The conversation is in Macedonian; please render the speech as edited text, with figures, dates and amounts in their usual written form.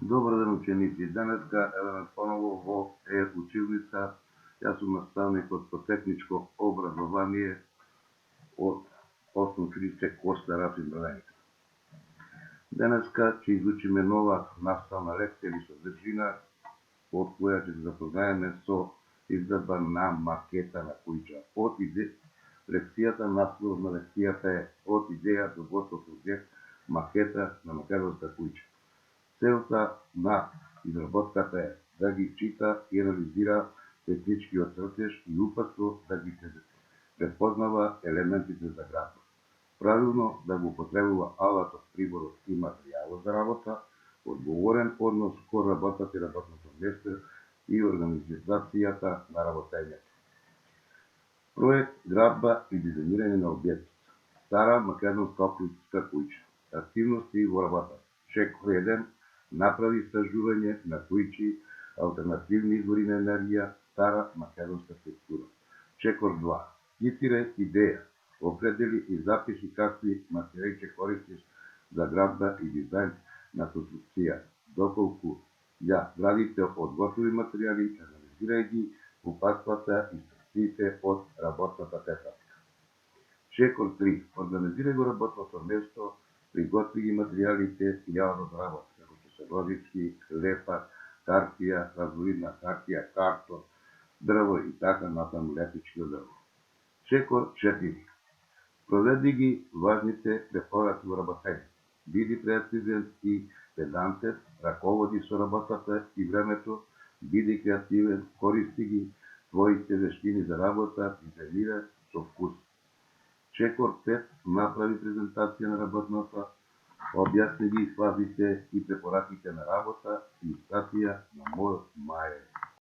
Добар ден, ученици! Денеска еве поново во училница. Јас сум наставникот по техничко образование од Основно училиште Коста Рацин Брдањка. Денеска ќе изучиме нова наставна лекција или содржина, од која ќе се запознаеме со изградба на макета на куќа. Лекцијата, наслов на лекцијата е од идеја до готов објект макета на македонска куќа. Целта на изработката е да ги чита и анализира техничкиот цртеж и упатство да ги препознава елементите за градба. Правилно да го употребува алатот, приборот и материјалот за работа, одговорен однос кон работата и работното место и организацијата на работењето. Проект, градба и дизајнирање на објектот. Стара македонска општинска куќа. Активности во работата. Чекор 1. Направи истражување на куќи, алтернативни извори на енергија, стара македонска структура. Чекор 2. Цитирај идеја, определи и запиши какви материјали ќе користиш за градба и дизајн на конструкција. Доколку ја градите од готови материјали, анализирај ги упатствата и инструкциите од работната тетрадка. Чекор 3. Организирај го работното место, приготви ги материјалите и јавно за работа, како што се лозички, лепа, хартија, разновидна хартија, картон, дрво и така натаму лепички од дрво. Чекор 4. Проведи ги важните препораки во работење. Биди прецизен и педантен, раководи со работата и времето, биди креативен, користи ги твоите вештини за работа, дизајнира со вкус. Чекор 5. Направи презентација на работната, објасни ги фазите и препораките на работа и статија на мој мајер.